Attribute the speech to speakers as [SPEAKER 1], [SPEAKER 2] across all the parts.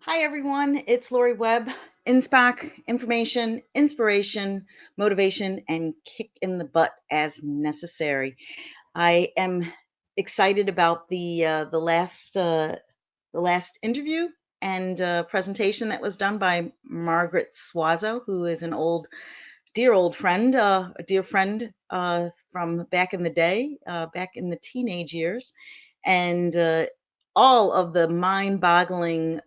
[SPEAKER 1] Hi, everyone. It's Lori Webb. InSpec, information, inspiration, motivation, and kick in the butt as necessary. I am excited about the last interview and presentation that was done by Margaret Swazo, who is an dear old friend, a dear friend from back in the day, back in the teenage years, and all of the mind-boggling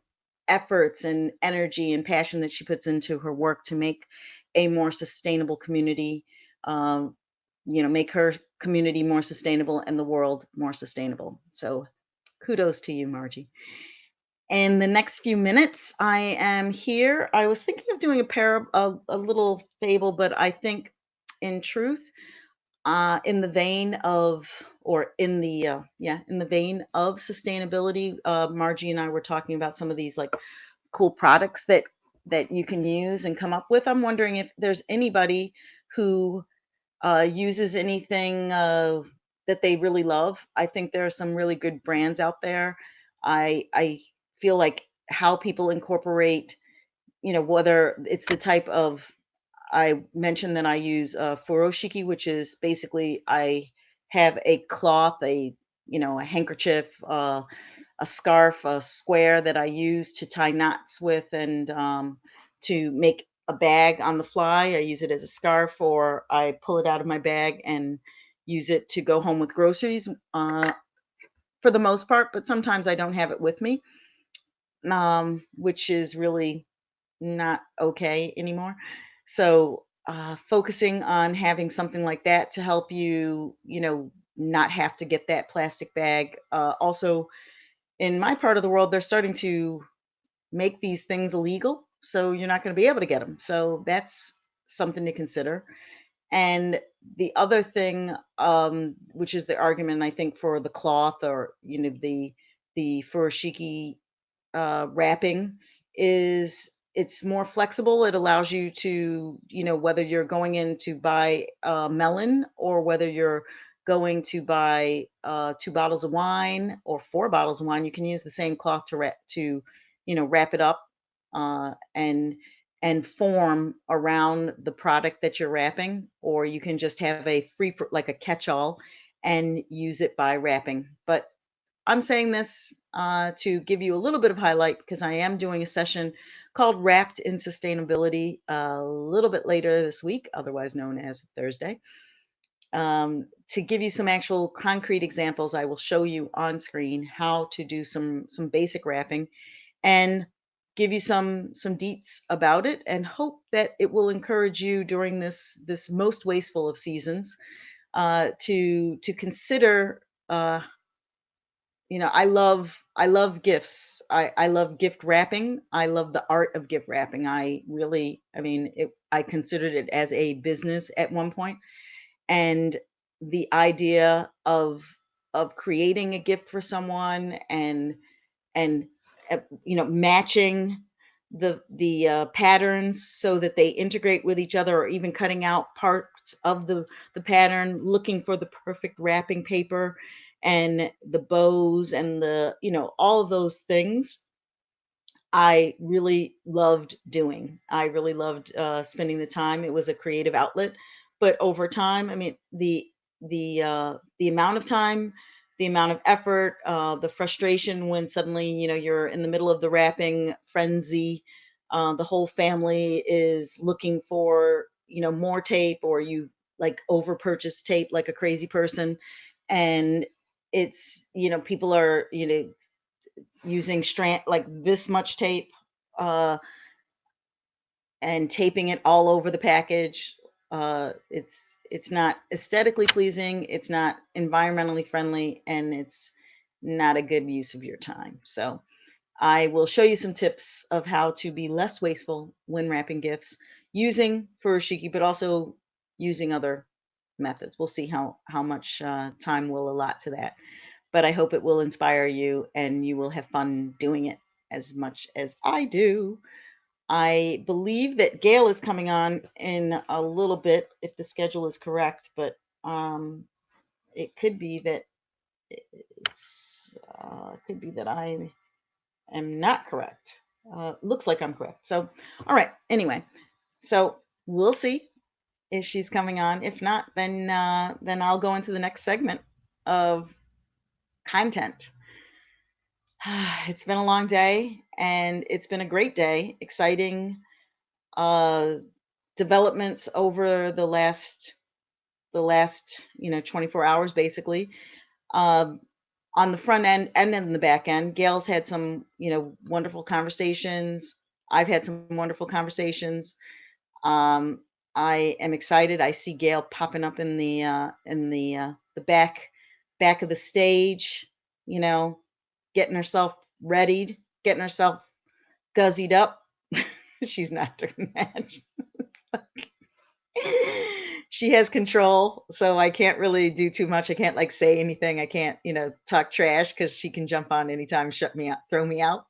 [SPEAKER 1] efforts and energy and passion that she puts into her work to make a more sustainable community, um, make her community more sustainable and the world more sustainable. So kudos to you, Margie. In the next few minutes, I am here. I was thinking of doing a little fable, but I think in truth, in the vein of, or in the in the vein of sustainability, Margie and I were talking about some of these like cool products that you can use and come up with. I'm wondering if there's anybody who uses anything that they really love. I think there are some really good brands out there. I feel like how people incorporate, whether it's the type of, I mentioned that I use furoshiki, which is basically I have a cloth, a handkerchief, a scarf, a square that I use to tie knots with and to make a bag on the fly. I use it as a scarf, or I pull it out of my bag and use it to go home with groceries for the most part, but sometimes I don't have it with me, which is really not okay anymore. So, focusing on having something like that to help you, not have to get that plastic bag. Also, in my part of the world, they're starting to make these things illegal, so you're not going to be able to get them. So that's something to consider. And the other thing, which is the argument I think for the cloth, or the furoshiki wrapping, is it's more flexible. It allows you to, whether you're going in to buy a melon or whether you're going to buy 2 bottles of wine or 4 bottles of wine, you can use the same cloth to wrap it up and form around the product that you're wrapping, or you can just have a like a catch-all and use it by wrapping. But I'm saying this to give you a little bit of highlight because I am doing a session called Wrapped in Sustainability a little bit later this week, otherwise known as Thursday. To give you some actual concrete examples, I will show you on screen how to do some basic wrapping and give you some deets about it, and hope that it will encourage you during this most wasteful of seasons to consider. I love gifts. I love gift wrapping. I love the art of gift wrapping. I considered it as a business at one point, and the idea of creating a gift for someone and matching the patterns so that they integrate with each other, or even cutting out parts of the pattern, looking for the perfect wrapping paper and the bows and all of those things. I really loved doing. I really loved spending the time. It was a creative outlet, but over time, I mean, the amount of time, the amount of effort, the frustration when suddenly you're in the middle of the wrapping frenzy. The whole family is looking for more tape, or you like over purchased tape like a crazy person, and it's people are using strand like this much tape, uh, and taping it all over the package. It's not aesthetically pleasing, it's not environmentally friendly, and it's not a good use of your time. So I will show you some tips of how to be less wasteful when wrapping gifts using furoshiki, but also using other methods. We'll see how much time we'll allot to that, but I hope it will inspire you and you will have fun doing it as much as I do. I believe that Gail is coming on in a little bit if the schedule is correct, but it could be that it could be that I am not correct. Looks like I'm correct. So, all right. Anyway, so we'll see if she's coming on. If not, then I'll go into the next segment of content. It's been a long day, and it's been a great day. Exciting uh, developments over the last 24 hours basically. Um, on the front end and in the back end, Gail's had some wonderful conversations. I've had some wonderful conversations. Um, I am excited. I see Gail popping up in the back of the stage, you know, getting herself readied, getting herself guzzied up. She's not doing that. She has control, so I can't really do too much. I can't like say anything. I can't, talk trash because she can jump on anytime, shut me out, throw me out.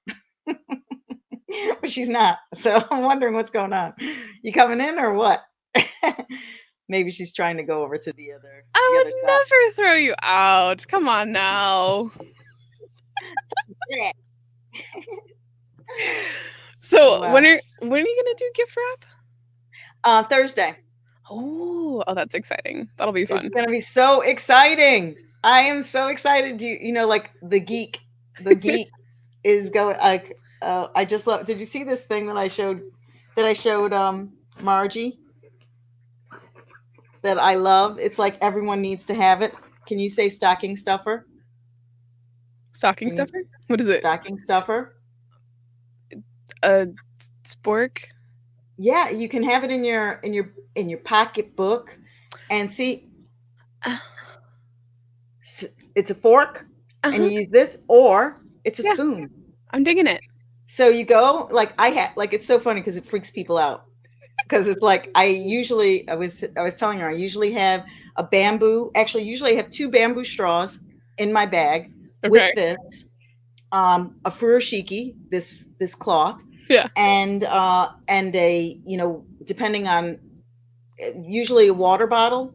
[SPEAKER 1] But she's not. So I'm wondering what's going on. You coming in or what? Maybe she's trying to go over to the
[SPEAKER 2] I
[SPEAKER 1] other
[SPEAKER 2] would
[SPEAKER 1] side.
[SPEAKER 2] never throw you out. Come on now.
[SPEAKER 1] Yeah. Oh
[SPEAKER 2] So
[SPEAKER 1] wow.
[SPEAKER 2] when are you gonna do gift wrap?
[SPEAKER 1] Thursday.
[SPEAKER 2] Oh, that's exciting. That'll be
[SPEAKER 1] It's
[SPEAKER 2] fun.
[SPEAKER 1] gonna be so exciting. I am so excited. Like the geek is going like I just love. Did you see this thing that I showed Margie that I love? It's like everyone needs to have it. Can you say stocking stuffer?
[SPEAKER 2] Stocking
[SPEAKER 1] Can you
[SPEAKER 2] stuffer? What is it?
[SPEAKER 1] stocking stuffer?
[SPEAKER 2] A spork?
[SPEAKER 1] Yeah, you can have it in your pocketbook and see
[SPEAKER 2] Uh
[SPEAKER 1] it's a fork and
[SPEAKER 2] huh.
[SPEAKER 1] you use this or it's a
[SPEAKER 2] Yeah,
[SPEAKER 1] spoon.
[SPEAKER 2] I'm digging it.
[SPEAKER 1] So you go like I had like it's so funny because it freaks people out because it's like I was telling her I usually have a bamboo actually usually I have two bamboo straws in my bag with
[SPEAKER 2] Okay.
[SPEAKER 1] this a furoshiki this cloth
[SPEAKER 2] Yeah.
[SPEAKER 1] and a depending on usually a water bottle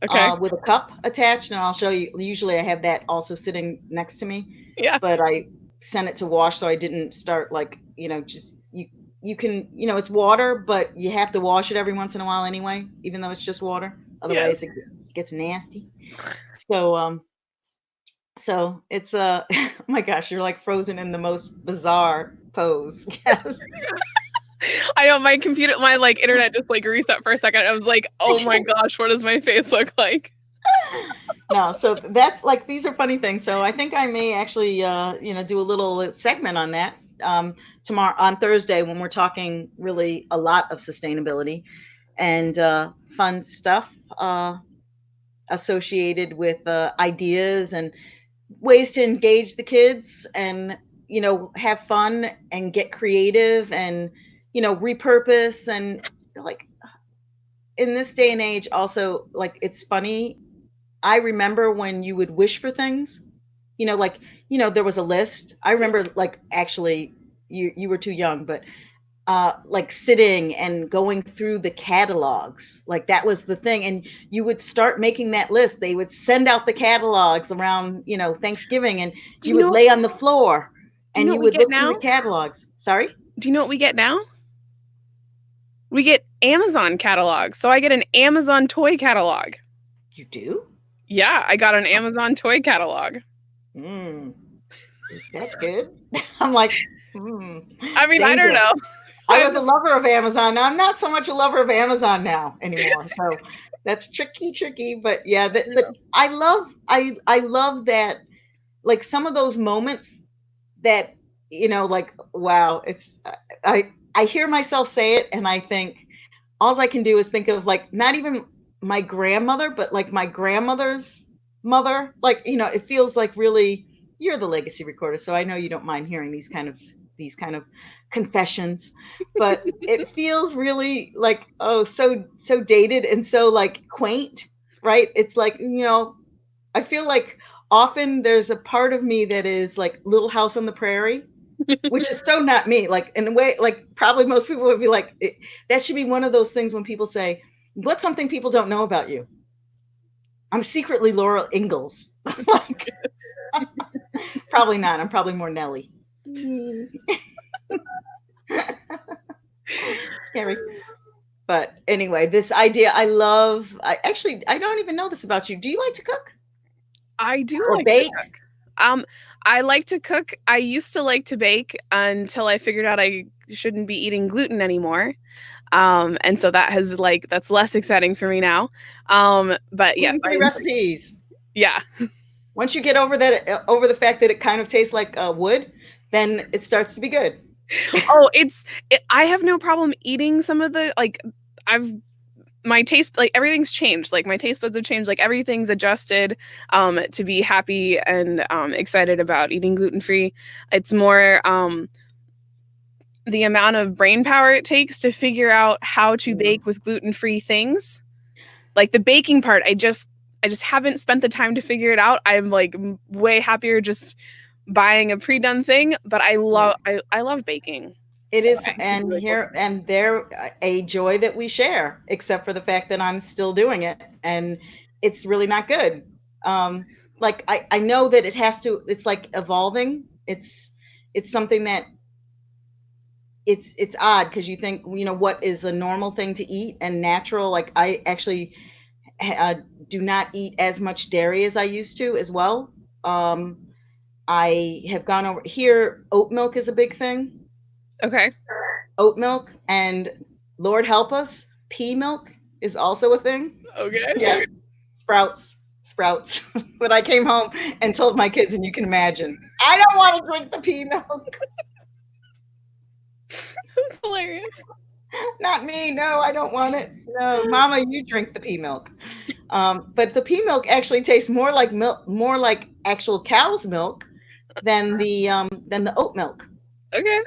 [SPEAKER 2] Okay.
[SPEAKER 1] with a cup attached, and I'll show you. Usually, I have that also sitting next to me,
[SPEAKER 2] Yeah.
[SPEAKER 1] but I sent it to wash, so I didn't start like just you can it's water, but you have to wash it every once in a while anyway, even though it's just water.
[SPEAKER 2] Yes.
[SPEAKER 1] Otherwise, it gets nasty. So so it's oh my gosh, you're like frozen in the most bizarre pose. Yes.
[SPEAKER 2] I know my like internet just like reset for a second. I was like, oh my gosh, what does my face look like?
[SPEAKER 1] No, so that's like these are funny things. So I think I may actually do a little segment on that tomorrow on Thursday when we're talking really a lot of sustainability and fun stuff associated with ideas and ways to engage the kids and have fun and get creative and repurpose and like in this day and age also like it's funny. I remember when you would wish for things, like, there was a list. I remember like actually you were too young, but like sitting and going through the catalogs. Like that was the thing. And you would start making that list. They would send out the catalogs around, Thanksgiving and
[SPEAKER 2] Do
[SPEAKER 1] you
[SPEAKER 2] you
[SPEAKER 1] would
[SPEAKER 2] know
[SPEAKER 1] lay on the floor
[SPEAKER 2] do you
[SPEAKER 1] and
[SPEAKER 2] know
[SPEAKER 1] you
[SPEAKER 2] what we
[SPEAKER 1] would
[SPEAKER 2] get
[SPEAKER 1] look through
[SPEAKER 2] now?
[SPEAKER 1] the catalogs. Sorry?
[SPEAKER 2] Do you know what we get now? We get Amazon catalogs. So I get an Amazon toy catalog.
[SPEAKER 1] You do?
[SPEAKER 2] Yeah, I got an Amazon toy catalog.
[SPEAKER 1] Mm, is that good? I'm like,
[SPEAKER 2] I mean, I
[SPEAKER 1] dang
[SPEAKER 2] don't
[SPEAKER 1] it.
[SPEAKER 2] know.
[SPEAKER 1] I
[SPEAKER 2] I
[SPEAKER 1] was a lover of Amazon. Now I'm not so much a lover of Amazon now anymore. So that's tricky. But yeah, but I love that like some of those moments that like wow, it's I hear myself say it and I think all I can do is think of like not even my grandmother, but like my grandmother's mother. Like, it feels like really you're the legacy recorder, so I know you don't mind hearing these kind of confessions. But it feels really like oh so dated and so like quaint, right? It's like, I feel like often there's a part of me that is like Little House on the Prairie, which is so not me. Like in a way, like probably most people would be like, that should be one of those things when people say, "What's something people don't know about you?" I'm secretly Laura Ingalls. Like probably not. I'm probably more Nelly. Scary. But anyway, this idea I love. I don't even know this about you. Do you like to cook
[SPEAKER 2] I do
[SPEAKER 1] or
[SPEAKER 2] like to
[SPEAKER 1] bake?
[SPEAKER 2] cook. I like to cook. I used to like to bake until I figured out I shouldn't be eating gluten anymore. And so that has like that's less exciting for me now. But yes, I
[SPEAKER 1] Gluten-free
[SPEAKER 2] enjoy.
[SPEAKER 1] recipes.
[SPEAKER 2] Yeah.
[SPEAKER 1] Once you get over that, over the fact that it kind of tastes like wood, then it starts to be good.
[SPEAKER 2] Oh, I have no problem eating some of the like I've my taste like everything's changed. Like my taste buds have changed. Like everything's adjusted to be happy and excited about eating gluten free. It's more the amount of brain power it takes to figure out how to
[SPEAKER 1] Mm.
[SPEAKER 2] bake with gluten free things. Like the baking part, I just haven't spent the time to figure it out. I'm like way happier just buying a pre-done thing, but
[SPEAKER 1] Yeah.
[SPEAKER 2] I love baking.
[SPEAKER 1] It
[SPEAKER 2] So
[SPEAKER 1] is,
[SPEAKER 2] I'm super
[SPEAKER 1] and
[SPEAKER 2] grateful for
[SPEAKER 1] here and there, a joy that we share, except for the fact that I'm still doing it, and it's really not good. Um, like I know that it has to. It's like evolving. It's something that it's odd because you think what is a normal thing to eat and natural. Like I actually uh, do not eat as much dairy as I used to as well. Um, I have gone over here. Oat milk is a big thing.
[SPEAKER 2] it. Okay.
[SPEAKER 1] Oat milk, and Lord help us, pea milk is also a thing.
[SPEAKER 2] Okay.
[SPEAKER 1] Yes, sprouts. But I came home and told my kids, and you can imagine, I don't want to drink the pea milk.
[SPEAKER 2] That's hilarious.
[SPEAKER 1] Not me. No, I don't want it. No, Mama, you drink the pea milk. But the pea milk actually tastes more like milk, more like actual cow's milk than the oat milk.
[SPEAKER 2] Okay.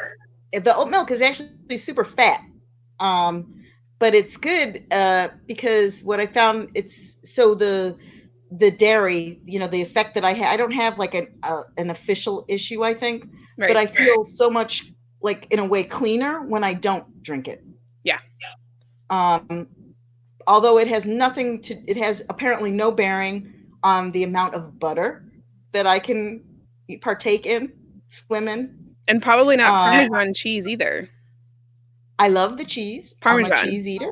[SPEAKER 1] The oat milk is actually super fat. Um, but it's good because what I found it's so the dairy, the effect that I don't have like an official issue, I think, but
[SPEAKER 2] Right.
[SPEAKER 1] I feel so much like in a way cleaner when I don't drink it.
[SPEAKER 2] Yeah.
[SPEAKER 1] Um, Although it has apparently no bearing on the amount of butter that I can partake in, swim in.
[SPEAKER 2] And probably not
[SPEAKER 1] Uh,
[SPEAKER 2] Parmesan cheese either.
[SPEAKER 1] I love the cheese. I'm a
[SPEAKER 2] Parmesan.
[SPEAKER 1] cheese eater.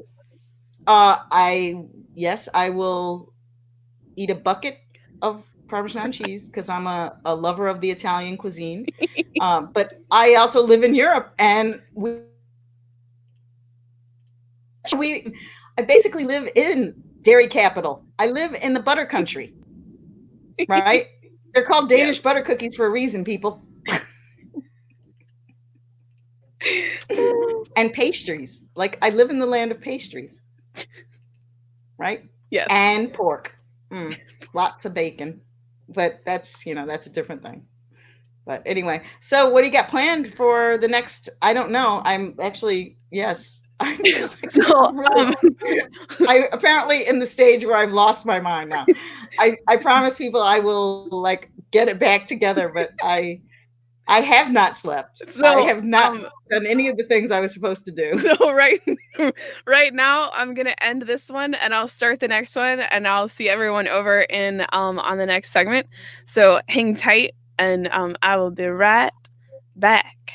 [SPEAKER 1] I yes, I will eat a bucket of Parmesan cheese because I'm a lover of the Italian cuisine. But I also live in Europe, and we I basically live in dairy capital. I live in the butter country, right? They're called
[SPEAKER 2] Yes.
[SPEAKER 1] Danish butter cookies for a reason, people. And pastries. Like I live in the land of pastries, right?
[SPEAKER 2] Yes.
[SPEAKER 1] And pork. Lots of bacon. But that's a different thing. But anyway, so what do you got planned for the next? I don't know. I'm actually, yes. I'm
[SPEAKER 2] So
[SPEAKER 1] really, I apparently in the stage where I've lost my mind now. I promise people I will like get it back together, but I have not slept. I
[SPEAKER 2] so
[SPEAKER 1] have not done any of the things I was supposed to do.
[SPEAKER 2] so right now I'm gonna end this one and I'll start the next one and I'll see everyone over in on the next segment. So hang tight and I will be right back.